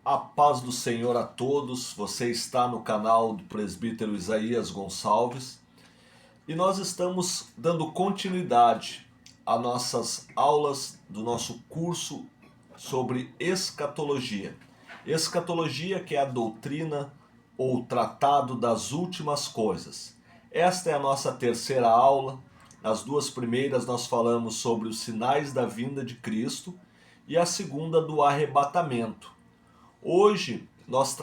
A paz do Senhor a todos, você está no canal do presbítero Isaías Gonçalves e nós estamos dando continuidade às nossas aulas do nosso curso sobre escatologia. Escatologia, que é a doutrina ou tratado das últimas coisas. Esta é a nossa terceira aula. Nas duas primeiras nós falamos sobre os sinais da vinda de Cristo e a segunda do arrebatamento. Hoje nós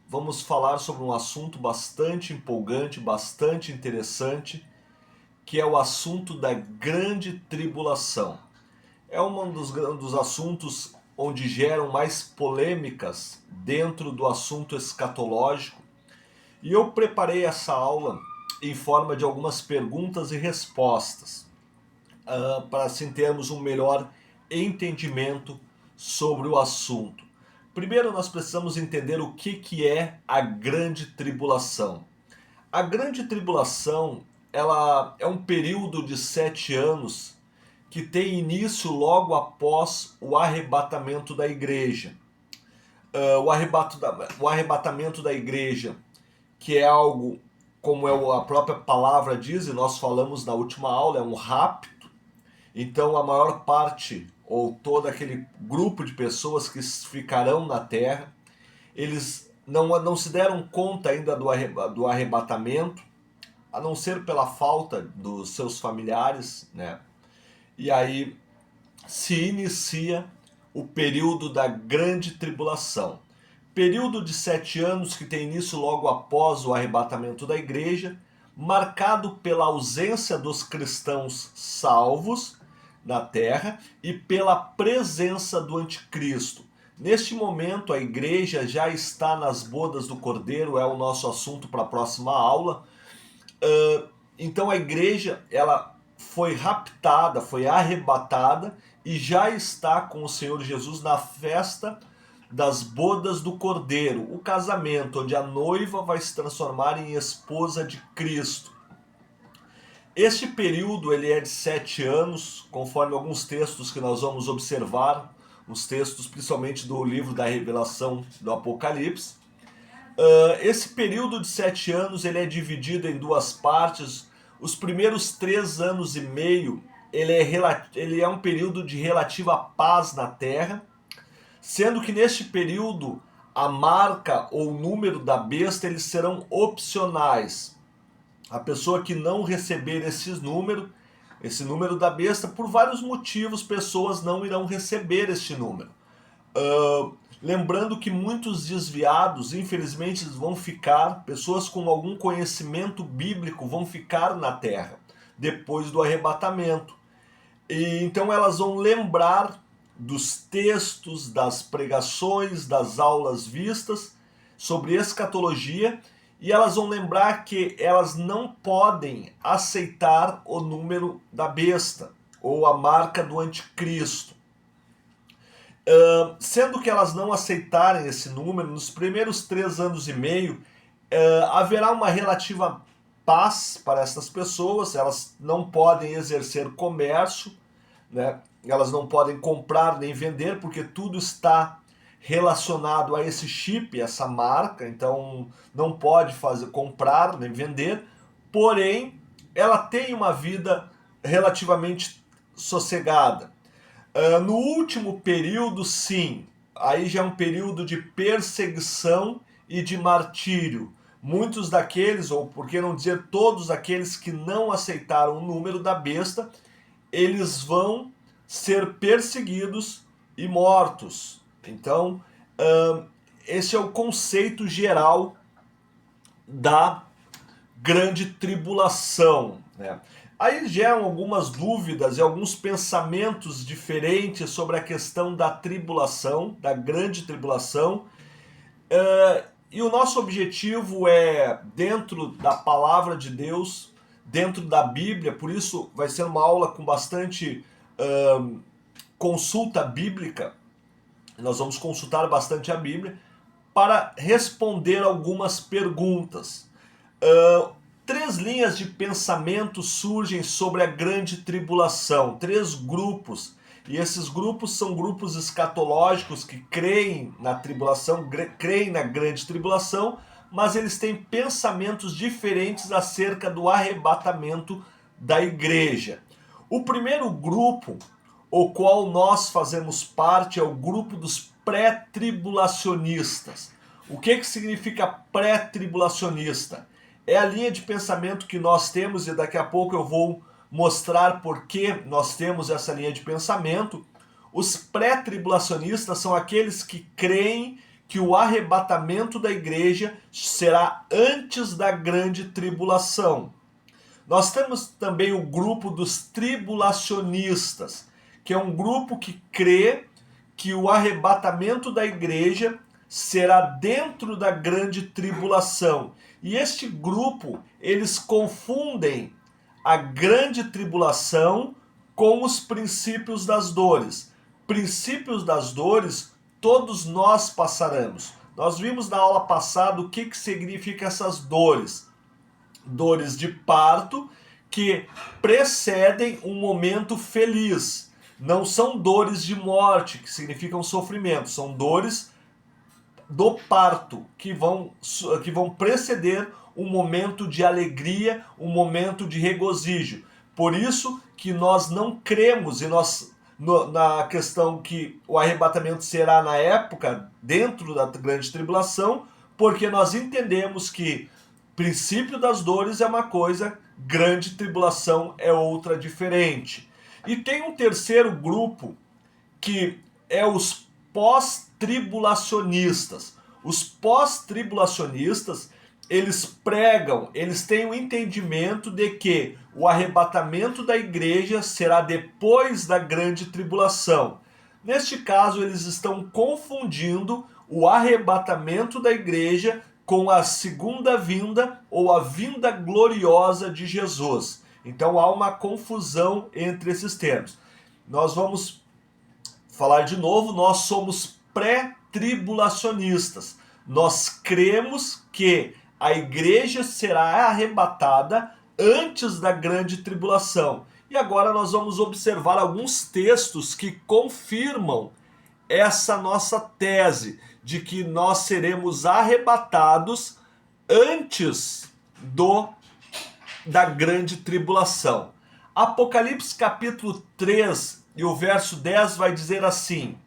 vamos falar sobre um assunto bastante empolgante, bastante interessante, que é o assunto da grande tribulação. É um dos assuntos onde geram mais polêmicas dentro do assunto escatológico. E eu preparei essa aula em forma de algumas perguntas e respostas, para assim termos um melhor entendimento sobre o assunto. Primeiro nós precisamos entender o que é a grande tribulação. A grande tribulação, ela é um período de 7 anos que tem início logo após o arrebatamento da igreja. O arrebatamento da igreja, que é algo, como a própria palavra diz, e nós falamos na última aula, é um rapto. Então a maior parte, ou todo aquele grupo de pessoas que ficarão na terra, eles não se deram conta ainda do arrebatamento, a não ser pela falta dos seus familiares, né? E aí se inicia o período da grande tribulação. Período de 7 anos que tem início logo após o arrebatamento da igreja, marcado pela ausência dos cristãos salvos na terra e pela presença do anticristo. Neste momento a igreja já está nas bodas do Cordeiro, é o nosso assunto para a próxima aula. Então a igreja, ela foi raptada, foi arrebatada e já está com o Senhor Jesus na festa das bodas do Cordeiro, o casamento onde a noiva vai se transformar em esposa de Cristo. Este período ele é de 7 anos, conforme alguns textos que nós vamos observar, os textos principalmente do livro da Revelação do Apocalipse. Esse período de 7 anos ele é dividido em duas partes. Os primeiros 3 anos e meio ele é um período de relativa paz na terra, sendo que neste período a marca ou o número da besta eles serão opcionais. A pessoa que não receber esse número da besta, por vários motivos, pessoas não irão receber este número. Lembrando que muitos desviados, infelizmente, vão ficar, pessoas com algum conhecimento bíblico vão ficar na terra, depois do arrebatamento. E então elas vão lembrar dos textos, das pregações, das aulas vistas sobre escatologia, e elas vão lembrar que elas não podem aceitar o número da besta, ou a marca do anticristo. Sendo que elas não aceitarem esse número, nos primeiros 3 anos e meio, haverá uma relativa paz para essas pessoas, elas não podem exercer comércio, né? Elas não podem comprar nem vender, porque tudo está relacionado a esse chip, essa marca, então não pode comprar nem vender, porém ela tem uma vida relativamente sossegada. No último período, sim, aí já é um período de perseguição e de martírio. Muitos daqueles, ou por que não dizer todos aqueles que não aceitaram o número da besta, eles vão ser perseguidos e mortos. Então, esse é o conceito geral da grande tribulação, né? Aí geram algumas dúvidas e alguns pensamentos diferentes sobre a questão da tribulação, da grande tribulação. E o nosso objetivo é, dentro da palavra de Deus, dentro da Bíblia, por isso vai ser uma aula com bastante consulta bíblica. Nós vamos consultar bastante a Bíblia para responder algumas perguntas. 3 linhas de pensamento surgem sobre a grande tribulação, 3 grupos E esses grupos são grupos escatológicos que creem na tribulação, creem na grande tribulação, mas eles têm pensamentos diferentes acerca do arrebatamento da igreja. O primeiro grupo, o qual nós fazemos parte, é o grupo dos pré-tribulacionistas. O que significa pré-tribulacionista? É a linha de pensamento que nós temos, e daqui a pouco eu vou mostrar por que nós temos essa linha de pensamento. Os pré-tribulacionistas são aqueles que creem que o arrebatamento da igreja será antes da grande tribulação. Nós temos também o grupo dos tribulacionistas, que é um grupo que crê que o arrebatamento da igreja será dentro da grande tribulação. E este grupo, eles confundem a grande tribulação com os princípios das dores. Princípios das dores, todos nós passaremos. Nós vimos na aula passada o que significa essas dores. Dores de parto que precedem um momento feliz. Não são dores de morte, que significam sofrimento. São dores do parto, que vão preceder um momento de alegria, um momento de regozijo. Por isso que nós não cremos, na questão que o arrebatamento será na época, dentro da grande tribulação, porque nós entendemos que princípio das dores é uma coisa, grande tribulação é outra diferente. E tem um terceiro grupo, que é os pós-tribulacionistas. Os pós-tribulacionistas, eles pregam, eles têm o entendimento de que o arrebatamento da igreja será depois da grande tribulação. Neste caso, eles estão confundindo o arrebatamento da igreja com a segunda vinda ou a vinda gloriosa de Jesus. Então há uma confusão entre esses termos. Nós vamos falar de novo, nós somos pré-tribulacionistas. Nós cremos que a igreja será arrebatada antes da grande tribulação. E agora nós vamos observar alguns textos que confirmam essa nossa tese de que nós seremos arrebatados antes da grande tribulação. Apocalipse capítulo 3 e o verso 10 vai dizer assim: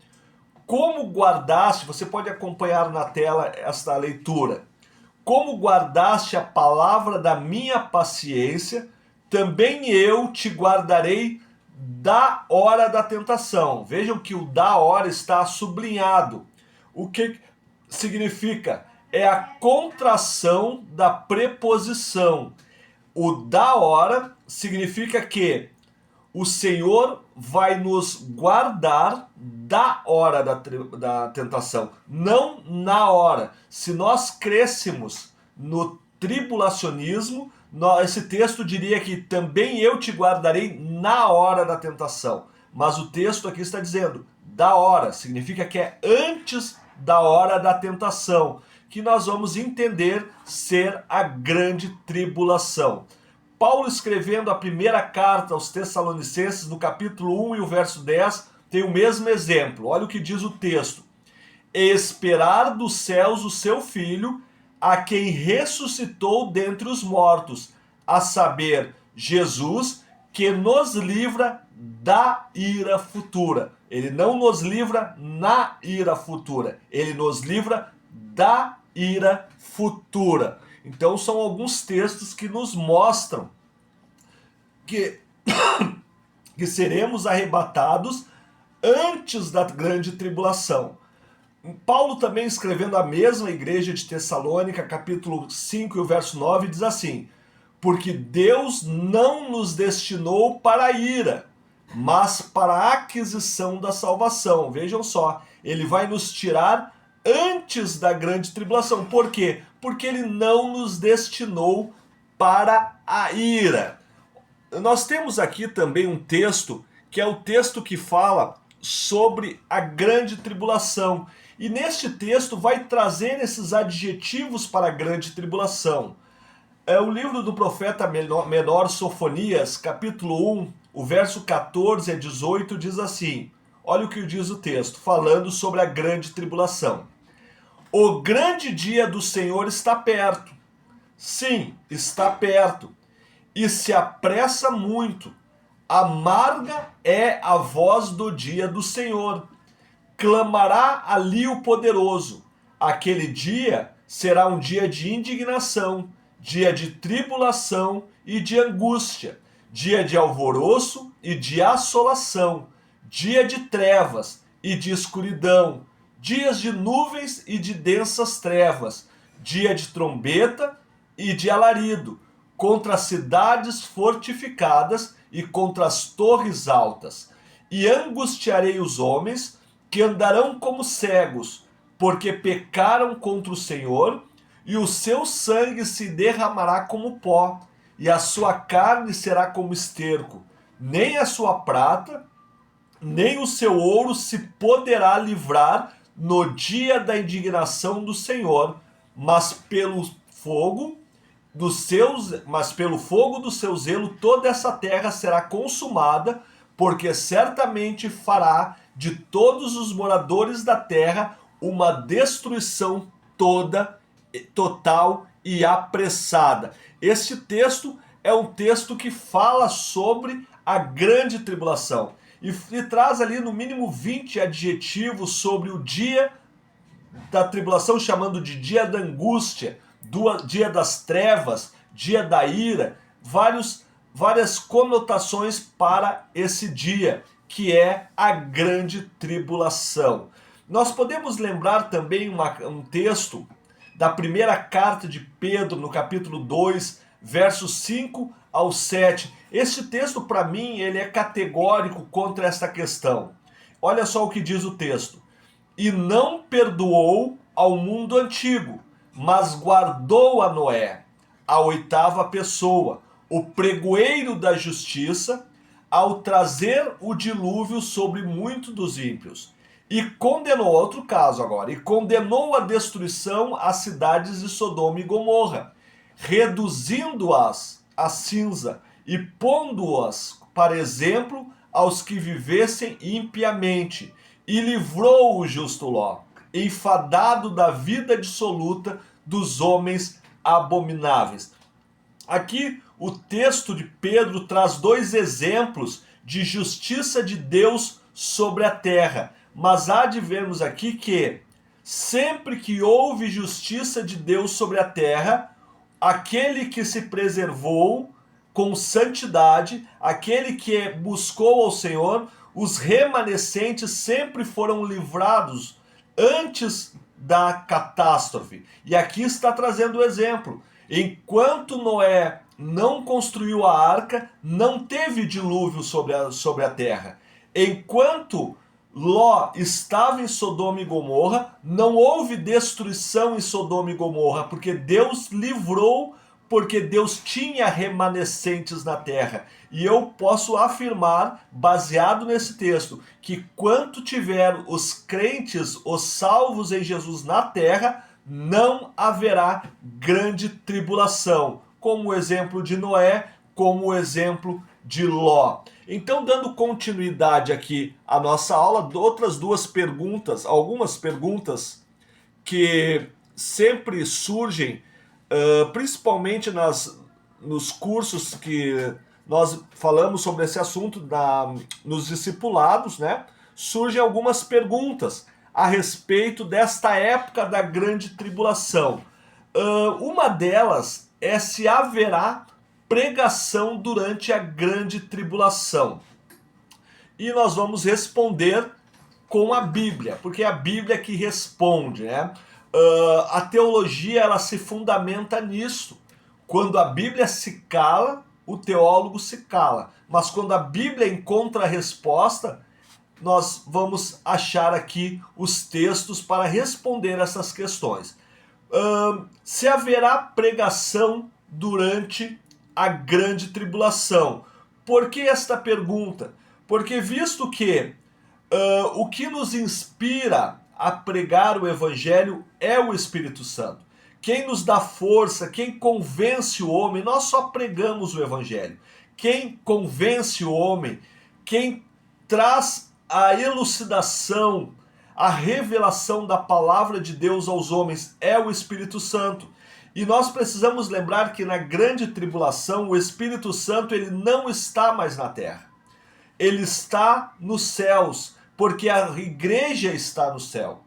como guardaste, você pode acompanhar na tela esta leitura, como guardaste a palavra da minha paciência, também eu te guardarei da hora da tentação. Vejam que o da hora está sublinhado. O que significa? É a contração da preposição. O da hora significa que o Senhor vai nos guardar da hora da tentação, não na hora. Se nós crêssemos no tribulacionismo, esse texto diria que também eu te guardarei na hora da tentação. Mas o texto aqui está dizendo da hora, significa que é antes da hora da tentação, que nós vamos entender ser a grande tribulação. Paulo, escrevendo a primeira carta aos Tessalonicenses, no capítulo 1 e o verso 10, tem o mesmo exemplo. Olha o que diz o texto: esperar dos céus o seu Filho, a quem ressuscitou dentre os mortos, a saber, Jesus, que nos livra da ira futura. Ele não nos livra na ira futura, ele nos livra da ira futura. Então são alguns textos que nos mostram que seremos arrebatados antes da grande tribulação. Paulo também, escrevendo à mesma igreja de Tessalônica, capítulo 5 e o verso 9, diz assim: porque Deus não nos destinou para a ira, mas para a aquisição da salvação. Vejam só, ele vai nos tirar antes da grande tribulação. Por quê? Porque ele não nos destinou para a ira. Nós temos aqui também um texto, que é o texto que fala sobre a grande tribulação. E neste texto vai trazer esses adjetivos para a grande tribulação. É o livro do profeta menor Sofonias, capítulo 1, o verso 14 a 18, diz assim: Olha o que diz o texto, falando sobre a grande tribulação. O grande dia do Senhor está perto. Sim, está perto. E se apressa muito. Amarga é a voz do dia do Senhor. Clamará ali o poderoso. Aquele dia será um dia de indignação, dia de tribulação e de angústia, dia de alvoroço e de assolação, dia de trevas e de escuridão, dias de nuvens e de densas trevas, dia de trombeta e de alarido, contra as cidades fortificadas e contra as torres altas. E angustiarei os homens que andarão como cegos, porque pecaram contra o Senhor, e o seu sangue se derramará como pó, e a sua carne será como esterco. Nem a sua prata, nem o seu ouro se poderá livrar no dia da indignação do Senhor, mas pelo fogo do seu zelo toda essa terra será consumada, porque certamente fará de todos os moradores da terra uma destruição total e apressada. Este texto é um texto que fala sobre a grande tribulação e traz ali no mínimo 20 adjetivos sobre o dia da tribulação, chamando de dia da angústia, dia das trevas, dia da ira, várias conotações para esse dia, que é a grande tribulação. Nós podemos lembrar também um texto da primeira carta de Pedro, no capítulo 2, versos 5 ao 7. Este texto, para mim, ele é categórico contra esta questão. Olha só o que diz o texto. E não perdoou ao mundo antigo, mas guardou a Noé, a oitava pessoa, o pregoeiro da justiça, ao trazer o dilúvio sobre muitos dos ímpios. E condenou, outro caso agora, e condenou a destruição às cidades de Sodoma e Gomorra, reduzindo-as a cinza e pondo-as para exemplo aos que vivessem impiamente, e livrou o justo Ló, enfadado da vida dissoluta dos homens abomináveis. Aqui o texto de Pedro traz dois exemplos de justiça de Deus sobre a terra, mas há de vermos aqui que sempre que houve justiça de Deus sobre a terra, aquele que se preservou com santidade, aquele que buscou ao Senhor, os remanescentes sempre foram livrados antes da catástrofe. E aqui está trazendo o exemplo. Enquanto Noé não construiu a arca, não teve dilúvio sobre a terra. Enquanto Ló estava em Sodoma e Gomorra, não houve destruição em Sodoma e Gomorra, porque Deus livrou, porque Deus tinha remanescentes na terra. E eu posso afirmar, baseado nesse texto, que quanto tiver os crentes, os salvos em Jesus na terra, não haverá grande tribulação, como o exemplo de Noé, como o exemplo de Ló. Então, dando continuidade aqui à nossa aula, outras duas perguntas, algumas perguntas que sempre surgem, principalmente nos cursos que nós falamos sobre esse assunto nos discipulados, né? Surgem algumas perguntas a respeito desta época da grande tribulação. Uma delas é se haverá pregação durante a grande tribulação. E nós vamos responder com a Bíblia, porque é a Bíblia que responde, né? A teologia, ela se fundamenta nisso. Quando a Bíblia se cala, o teólogo se cala. Mas quando a Bíblia encontra a resposta, nós vamos achar aqui os textos para responder essas questões. Se haverá pregação durante a grande tribulação. Por que esta pergunta? Porque visto que o que nos inspira a pregar o Evangelho é o Espírito Santo. Quem nos dá força, quem convence o homem, nós só pregamos o Evangelho. Quem convence o homem, quem traz a elucidação, a revelação da palavra de Deus aos homens é o Espírito Santo. E nós precisamos lembrar que na grande tribulação o Espírito Santo ele não está mais na terra. Ele está nos céus, porque a igreja está no céu.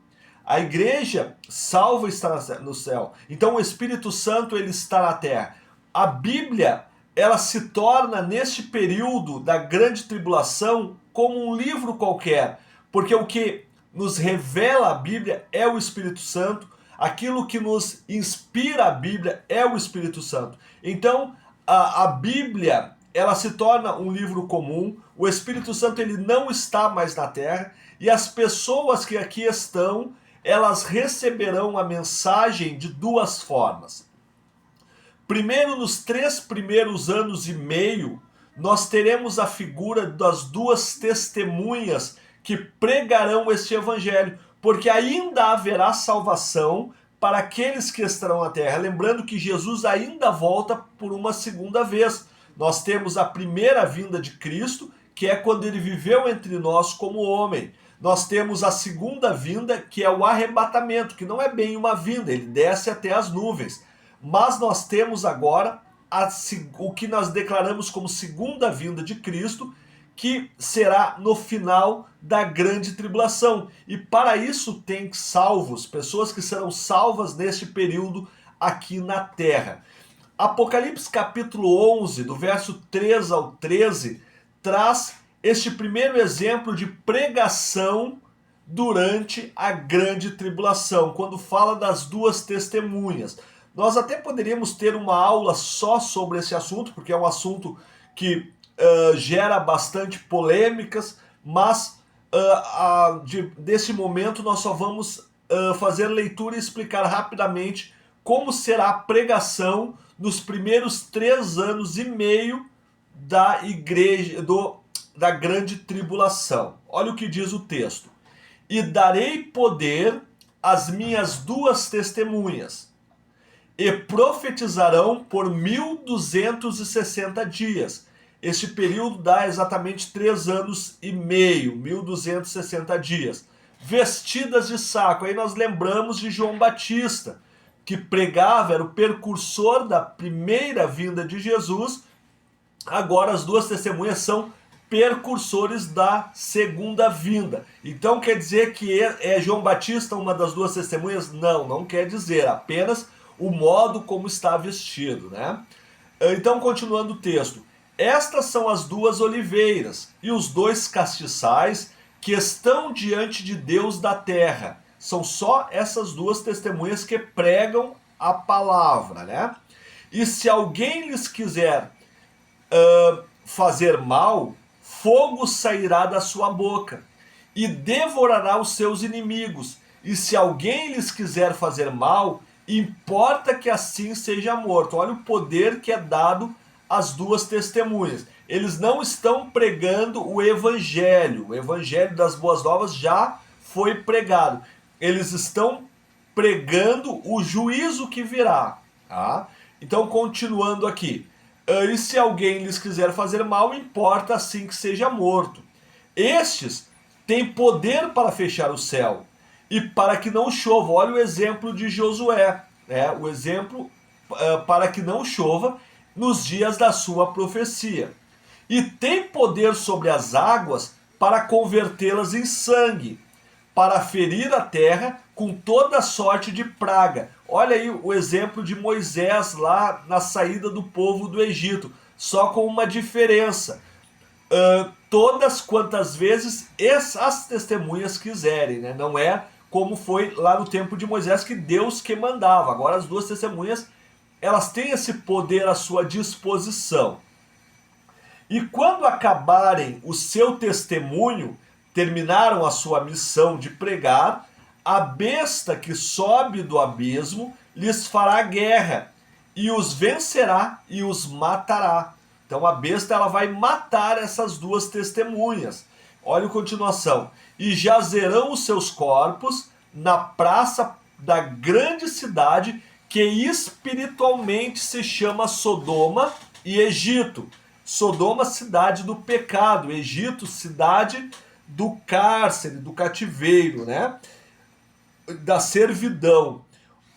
A igreja salva está no céu. Então o Espírito Santo ele está na terra. A Bíblia, ela se torna neste período da grande tribulação como um livro qualquer, porque o que nos revela a Bíblia é o Espírito Santo, aquilo que nos inspira a Bíblia é o Espírito Santo. Então a Bíblia ela se torna um livro comum, o Espírito Santo ele não está mais na terra, e as pessoas que aqui estão, elas receberão a mensagem de duas formas. Primeiro, nos 3 primeiros anos e meio, nós teremos a figura das duas testemunhas que pregarão este evangelho, porque ainda haverá salvação para aqueles que estarão na terra. Lembrando que Jesus ainda volta por uma segunda vez. Nós temos a primeira vinda de Cristo, que é quando ele viveu entre nós como homem. Nós temos a segunda vinda, que é o arrebatamento, que não é bem uma vinda, ele desce até as nuvens. Mas nós temos agora o que nós declaramos como segunda vinda de Cristo, que será no final da grande tribulação. E para isso tem salvos, pessoas que serão salvas neste período aqui na terra. Apocalipse capítulo 11, do verso 3 ao 13, traz este primeiro exemplo de pregação durante a grande tribulação, quando fala das duas testemunhas. Nós até poderíamos ter uma aula só sobre esse assunto, porque é um assunto que gera bastante polêmicas, mas desse momento nós só vamos fazer leitura e explicar rapidamente como será a pregação nos primeiros 3 anos e meio da igreja, da grande tribulação. Olha o que diz o texto. E darei poder às minhas duas testemunhas, e profetizarão por 1260 dias. Este período dá exatamente 3 anos e meio, 1260 dias. Vestidas de saco. Aí nós lembramos de João Batista, que pregava, era o precursor da primeira vinda de Jesus. Agora as duas testemunhas são precursores da segunda vinda. Então quer dizer que é João Batista uma das duas testemunhas? Não, não quer dizer, apenas o modo como está vestido, né? Então, continuando o texto. Estas são as duas oliveiras e os dois castiçais que estão diante de Deus da terra. São só essas duas testemunhas que pregam a palavra, né? E se alguém lhes quiser fazer mal, fogo sairá da sua boca e devorará os seus inimigos. E se alguém lhes quiser fazer mal, importa que assim seja morto. Olha o poder que é dado às duas testemunhas. Eles não estão pregando o evangelho das boas novas já foi pregado. Eles estão pregando o juízo que virá. Tá? Então, continuando aqui. E se alguém lhes quiser fazer mal, importa assim que seja morto. Estes têm poder para fechar o céu e para que não chova. Olha o exemplo de Josué, né? O exemplo para que não chova nos dias da sua profecia. E tem poder sobre as águas para convertê-las em sangue, para ferir a terra com toda sorte de praga. Olha aí o exemplo de Moisés lá na saída do povo do Egito, só com uma diferença. Todas quantas vezes as testemunhas quiserem, né? Não é como foi lá no tempo de Moisés, que Deus que mandava. Agora as duas testemunhas, elas têm esse poder à sua disposição. E quando acabarem o seu testemunho, terminaram a sua missão de pregar, a besta que sobe do abismo lhes fará guerra, e os vencerá e os matará. Então a besta ela vai matar essas duas testemunhas. Olha a continuação. E jazerão os seus corpos na praça da grande cidade, que espiritualmente se chama Sodoma e Egito. Sodoma, cidade do pecado. Egito, cidade do cárcere, do cativeiro, né? Da servidão,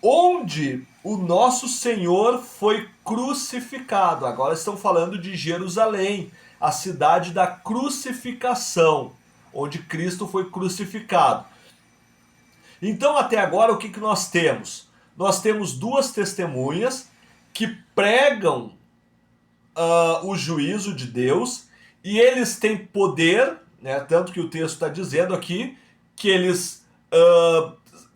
onde o nosso Senhor foi crucificado. Agora estão falando de Jerusalém, a cidade da crucificação, onde Cristo foi crucificado. Então, até agora, o que nós temos? Nós temos duas testemunhas que pregam o juízo de Deus, e eles têm poder, né, tanto que o texto está dizendo aqui, que eles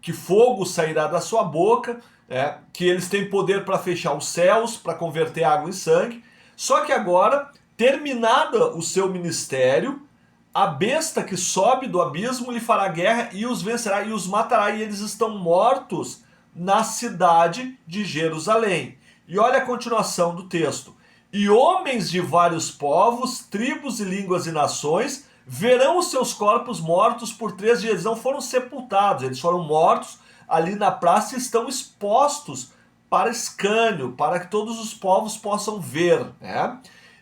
que fogo sairá da sua boca, né, que eles têm poder para fechar os céus, para converter água em sangue. Só que agora, terminado o seu ministério, a besta que sobe do abismo lhe fará guerra e os vencerá e os matará, e eles estão mortos na cidade de Jerusalém. E olha a continuação do texto. E homens de vários povos, tribos e línguas e nações verão os seus corpos mortos por 3 dias. Eles não foram sepultados, eles foram mortos ali na praça e estão expostos para escárnio, para que todos os povos possam ver, né?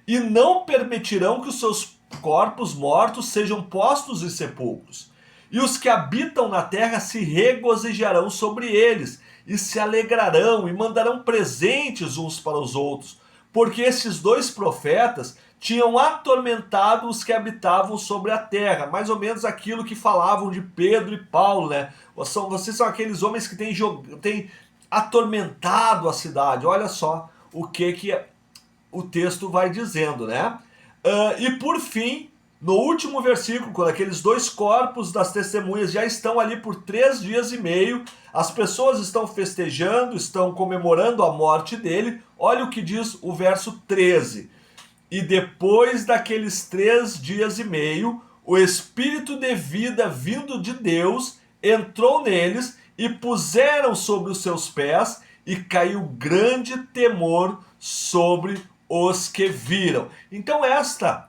E não permitirão que os seus corpos mortos sejam postos em sepulcros. E os que habitam na terra se regozijarão sobre eles, e se alegrarão, e mandarão presentes uns para os outros, porque esses 2 profetas tinham atormentado os que habitavam sobre a terra, mais ou menos aquilo que falavam de Pedro e Paulo, né? Vocês são aqueles homens que têm atormentado a cidade. Olha só o que o texto vai dizendo, né? E por fim, no último versículo, quando aqueles 2 corpos das testemunhas já estão ali por 3 dias e meio, as pessoas estão festejando, estão comemorando a morte dele. Olha o que diz o verso 13. E depois daqueles 3 dias e meio, o Espírito de vida vindo de Deus entrou neles e puseram sobre os seus pés, e caiu grande temor sobre os que viram. Então esta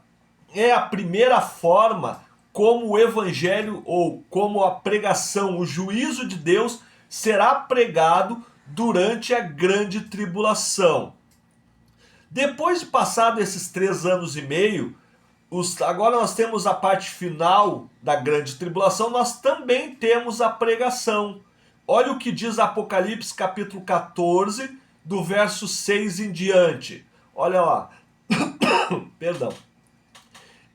é a primeira forma como o evangelho, ou como a pregação, o juízo de Deus será pregado durante a grande tribulação. Depois de passado esses 3 anos e meio, agora nós temos a parte final da grande tribulação, nós também temos a pregação. Olha o que diz Apocalipse capítulo 14, do verso 6 em diante. Olha lá. Perdão.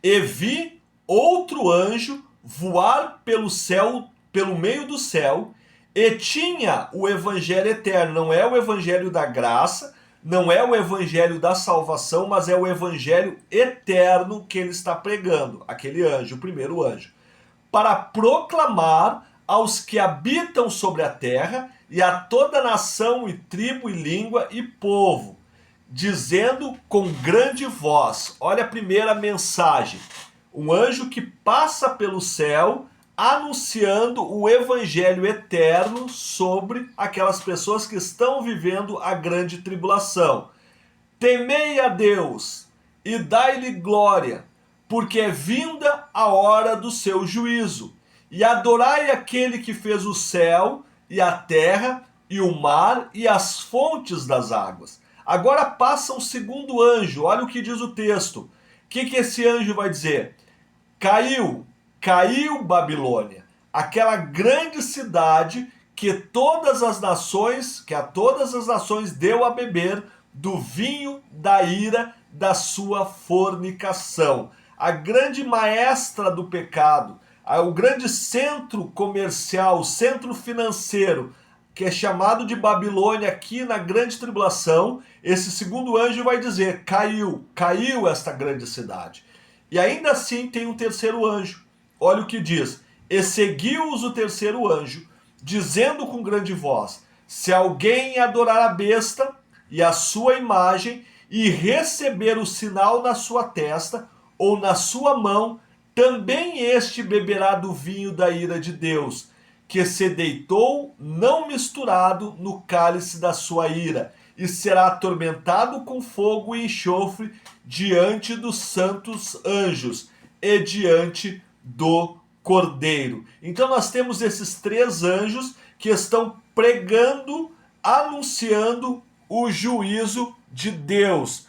E vi outro anjo voar pelo céu, pelo meio do céu, e tinha o evangelho eterno. Não é o evangelho da graça, não é o evangelho da salvação, mas é o evangelho eterno que ele está pregando, aquele anjo, o primeiro anjo, para proclamar aos que habitam sobre a terra e a toda nação e tribo e língua e povo, dizendo com grande voz. Olha a primeira mensagem. Um anjo que passa pelo céu anunciando o evangelho eterno sobre aquelas pessoas que estão vivendo a grande tribulação. Temei a Deus e dai-lhe glória, porque é vinda a hora do seu juízo. E adorai aquele que fez o céu e a terra e o mar e as fontes das águas. Agora passa um segundo anjo. Olha o que diz o texto. O que esse anjo vai dizer? Caiu Babilônia, aquela grande cidade que a todas as nações deu a beber do vinho da ira da sua fornicação. A grande maestra do pecado, o grande centro comercial, centro financeiro, que é chamado de Babilônia aqui na grande tribulação, esse segundo anjo vai dizer, caiu esta grande cidade. E ainda assim tem um terceiro anjo. Olha o que diz. E seguiu-os o terceiro anjo, dizendo com grande voz, se alguém adorar a besta e a sua imagem, e receber o sinal na sua testa ou na sua mão, também este beberá do vinho da ira de Deus, que se deitou não misturado no cálice da sua ira, e será atormentado com fogo e enxofre diante dos santos anjos e diante do Cordeiro. Então nós temos esses 3 anjos que estão pregando, anunciando o juízo de Deus.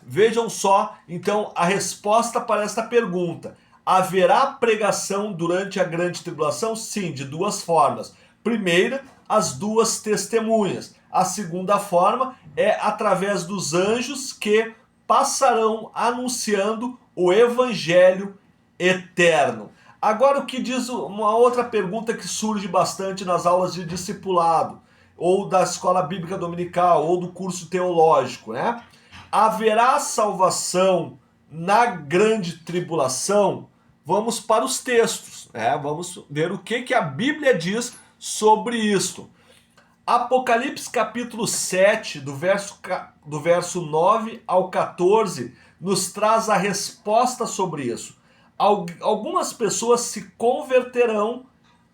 Vejam só, então, a resposta para esta pergunta. Haverá pregação durante a grande tribulação? Sim, de duas formas. Primeira, as duas testemunhas. A segunda forma é através dos anjos que passarão anunciando o evangelho eterno. Agora, o que diz uma outra pergunta que surge bastante nas aulas de discipulado, ou da escola bíblica dominical, ou do curso teológico, né? Haverá salvação na grande tribulação? Vamos para os textos, né? Vamos ver o que a Bíblia diz sobre isto. Apocalipse capítulo 7, do verso 9 ao 14, nos traz a resposta sobre isso. Algumas pessoas se converterão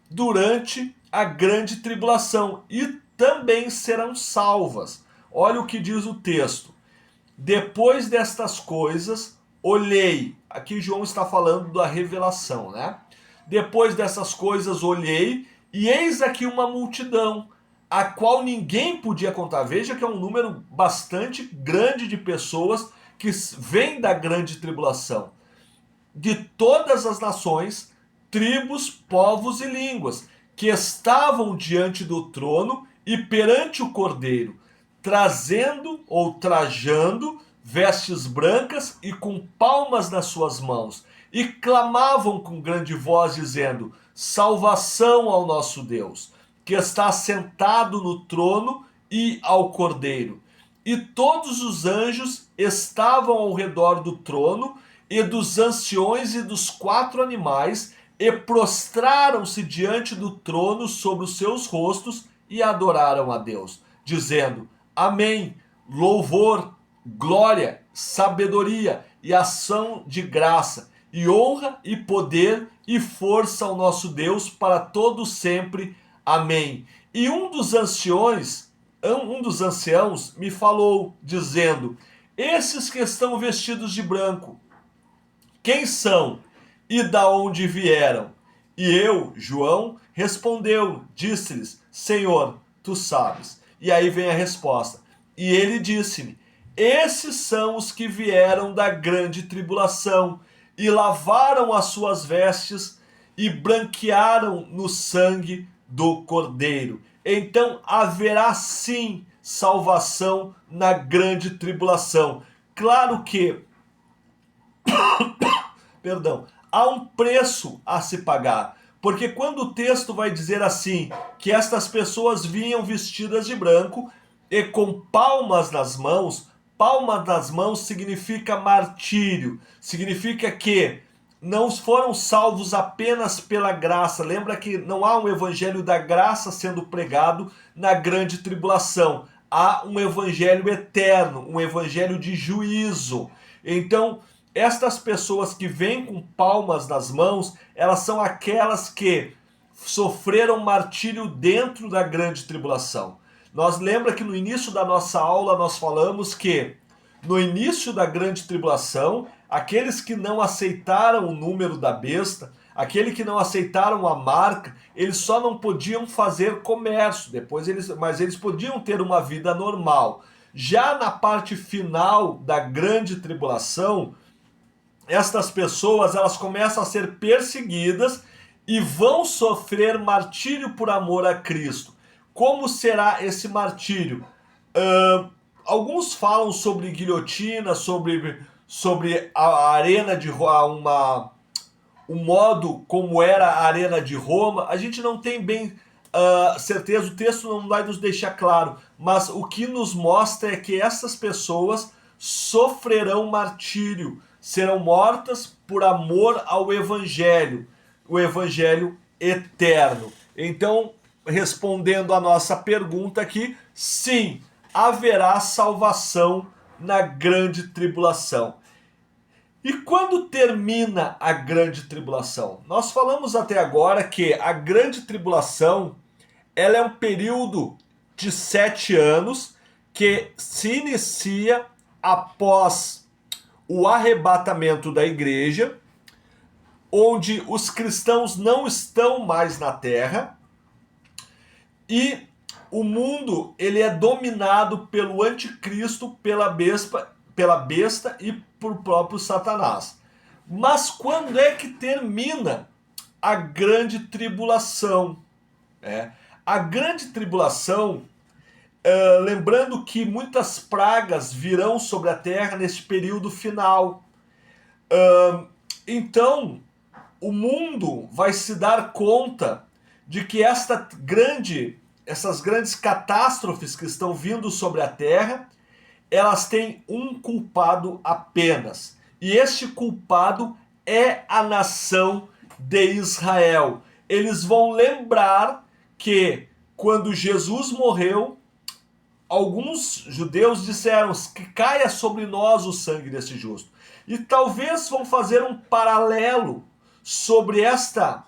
durante a grande tribulação e também serão salvas. Olha o que diz o texto. Depois destas coisas, olhei. Aqui João está falando da revelação, né? Depois dessas coisas, olhei, e eis aqui uma multidão, a qual ninguém podia contar. Veja que é um número bastante grande de pessoas que vêm da grande tribulação, de todas as nações, tribos, povos e línguas, que estavam diante do trono e perante o Cordeiro, trazendo ou trajando vestes brancas e com palmas nas suas mãos, e clamavam com grande voz, dizendo: salvação ao nosso Deus, que está sentado no trono, e ao Cordeiro. E todos os anjos estavam ao redor do trono, e dos anciões e dos 4 animais, e prostraram-se diante do trono sobre os seus rostos, e adoraram a Deus, dizendo: Amém, louvor, glória, sabedoria e ação de graça, e honra e poder e força ao nosso Deus para todo sempre. Amém. E um dos anciãos me falou, dizendo: esses que estão vestidos de branco, quem são e da onde vieram? E eu, João, respondeu, disse-lhes: Senhor, tu sabes. E aí vem a resposta. E ele disse-me: esses são os que vieram da grande tribulação e lavaram as suas vestes e branquearam no sangue do Cordeiro. Então haverá sim salvação na grande tribulação. Claro que, há um preço a se pagar. Porque quando o texto vai dizer assim, que estas pessoas vinham vestidas de branco e com palmas nas mãos significa martírio, significa que não foram salvos apenas pela graça. Lembra que não há um evangelho da graça sendo pregado na grande tribulação. Há um evangelho eterno, um evangelho de juízo. Então, estas pessoas que vêm com palmas nas mãos, elas são aquelas que sofreram martírio dentro da grande tribulação. Nós lembra que no início da nossa aula nós falamos que no início da grande tribulação, aqueles que não aceitaram o número da besta, aqueles que não aceitaram a marca, eles só não podiam fazer comércio, mas eles podiam ter uma vida normal. Já na parte final da grande tribulação, estas pessoas elas começam a ser perseguidas e vão sofrer martírio por amor a Cristo. Como será esse martírio? Alguns falam sobre guilhotina, sobre a arena de Roma, o modo como era a arena de Roma. A gente não tem bem certeza, o texto não vai nos deixar claro, mas o que nos mostra é que essas pessoas sofrerão martírio, serão mortas por amor ao Evangelho, o Evangelho eterno. Então, respondendo a nossa pergunta aqui, sim, haverá salvação na grande tribulação. E quando termina a grande tribulação? Nós falamos até agora que a grande tribulação ela é um período de 7 anos que se inicia após o arrebatamento da igreja, onde os cristãos não estão mais na terra e o mundo ele é dominado pelo anticristo, pela besta e por próprio Satanás. Mas quando é que termina a grande tribulação? A grande tribulação, lembrando que muitas pragas virão sobre a terra neste período final. Então, o mundo vai se dar conta de que essas grandes catástrofes que estão vindo sobre a terra, elas têm um culpado apenas. E este culpado é a nação de Israel. Eles vão lembrar que quando Jesus morreu, alguns judeus disseram que caia sobre nós o sangue desse justo. E talvez vão fazer um paralelo sobre esta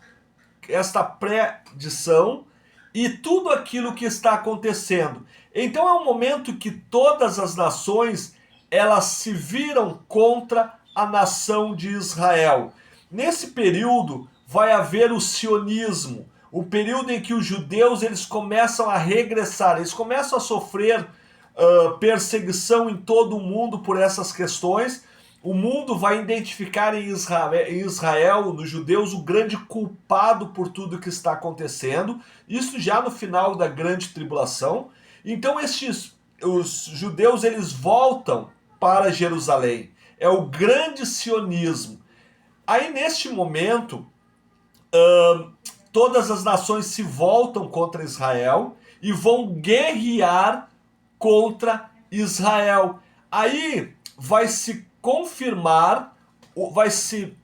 pré-dição e tudo aquilo que está acontecendo. Então é um momento que todas as nações, elas se viram contra a nação de Israel. Nesse período vai haver o sionismo, o período em que os judeus eles começam a regressar, eles começam a sofrer perseguição em todo o mundo por essas questões. O mundo vai identificar em Israel, nos judeus, o grande culpado por tudo que está acontecendo. Isso já no final da grande tribulação. Então os judeus eles voltam para Jerusalém. É o grande sionismo. Aí neste momento, todas as nações se voltam contra Israel e vão guerrear contra Israel. Aí vai se confirmar, vai se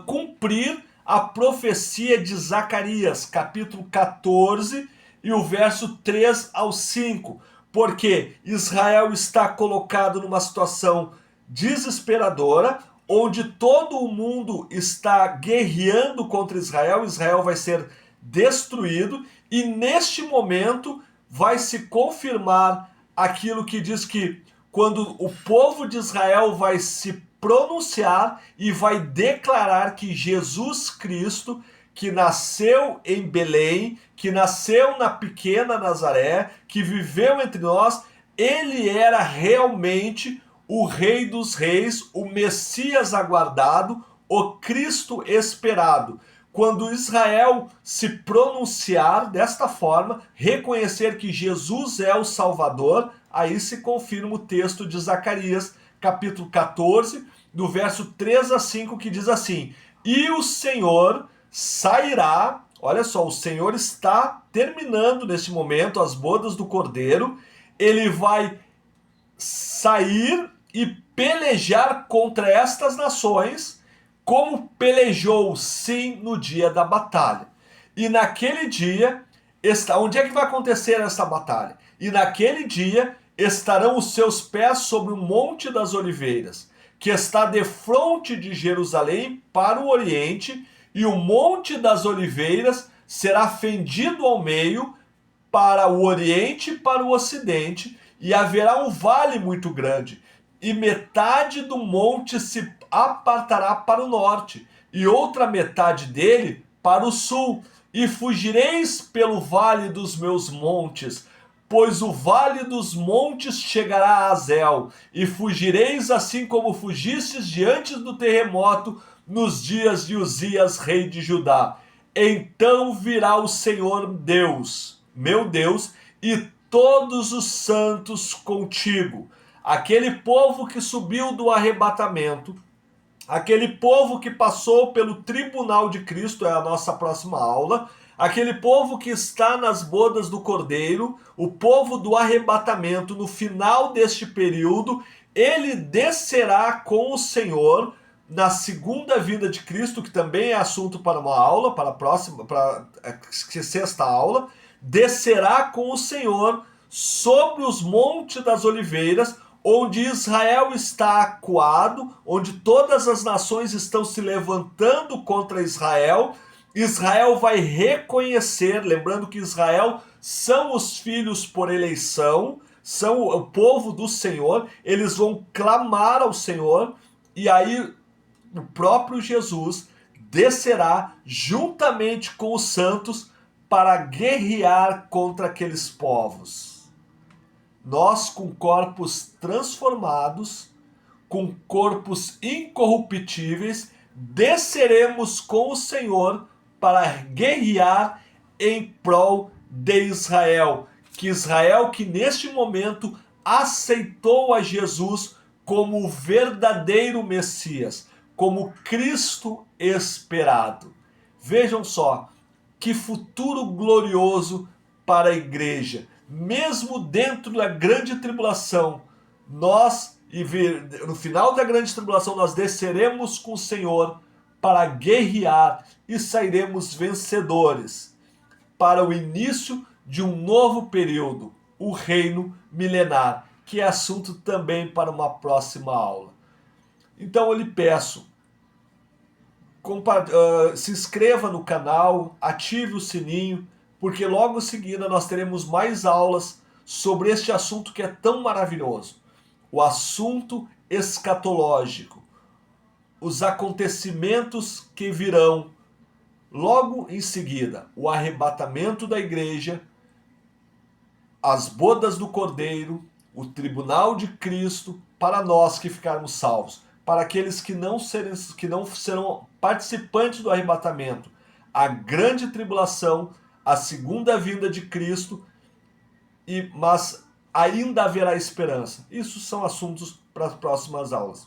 cumprir a profecia de Zacarias, capítulo 14 e o verso 3 ao 5, porque Israel está colocado numa situação desesperadora, onde todo o mundo está guerreando contra Israel, Israel vai ser destruído, e neste momento vai se confirmar aquilo que diz que quando o povo de Israel vai se pronunciar e vai declarar que Jesus Cristo, que nasceu em Belém, que nasceu na pequena Nazaré, que viveu entre nós, ele era realmente o Rei dos Reis, o Messias aguardado, o Cristo esperado. Quando Israel se pronunciar desta forma, reconhecer que Jesus é o Salvador, aí se confirma o texto de Zacarias, capítulo 14, do verso 3 a 5, que diz assim: e o Senhor sairá, olha só, o Senhor está terminando neste momento as bodas do Cordeiro, ele vai sair e pelejar contra estas nações, como pelejou sim no dia da batalha. E naquele dia, onde é que vai acontecer essa batalha? E naquele dia estarão os seus pés sobre o Monte das Oliveiras, que está defronte de Jerusalém para o oriente, e o Monte das Oliveiras será fendido ao meio para o oriente e para o ocidente, e haverá um vale muito grande, e metade do monte se apartará para o norte, e outra metade dele para o sul, e fugireis pelo vale dos meus montes, pois o vale dos montes chegará a Azel, e fugireis assim como fugistes diante do terremoto nos dias de Uzias, rei de Judá. Então virá o Senhor Deus, meu Deus, e todos os santos contigo. Aquele povo que subiu do arrebatamento, aquele povo que passou pelo tribunal de Cristo, é a nossa próxima aula, aquele povo que está nas bodas do Cordeiro, o povo do arrebatamento, no final deste período, ele descerá com o Senhor na segunda vinda de Cristo, que também é assunto para uma aula, para a próxima, para a sexta aula, descerá com o Senhor sobre os montes das oliveiras, onde Israel está acuado, onde todas as nações estão se levantando contra Israel. Israel vai reconhecer, lembrando que Israel são os filhos por eleição, são o povo do Senhor, eles vão clamar ao Senhor, e aí o próprio Jesus descerá juntamente com os santos para guerrear contra aqueles povos. Nós, com corpos transformados, com corpos incorruptíveis, desceremos com o Senhor para guerrear em prol de Israel. Que Israel, que neste momento aceitou a Jesus como o verdadeiro Messias, como Cristo esperado. Vejam só, que futuro glorioso para a igreja. Mesmo dentro da grande tribulação, no final da grande tribulação, nós desceremos com o Senhor para guerrear e sairemos vencedores para o início de um novo período, o reino milenar, que é assunto também para uma próxima aula. Então eu lhe peço, se inscreva no canal, ative o sininho, porque logo em seguida nós teremos mais aulas sobre este assunto que é tão maravilhoso. O assunto escatológico, os acontecimentos que virão logo em seguida, o arrebatamento da igreja, as bodas do Cordeiro, o tribunal de Cristo, para nós que ficarmos salvos. Para aqueles que não serão participantes do arrebatamento, a grande tribulação, a segunda vinda de Cristo, mas ainda haverá esperança. Isso são assuntos para as próximas aulas.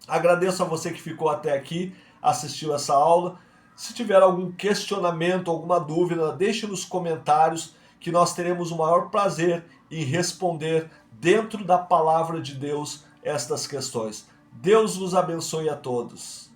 Agradeço a você que ficou até aqui, assistiu essa aula. Se tiver algum questionamento, alguma dúvida, deixe nos comentários que nós teremos o maior prazer em responder dentro da palavra de Deus estas questões. Deus vos abençoe a todos.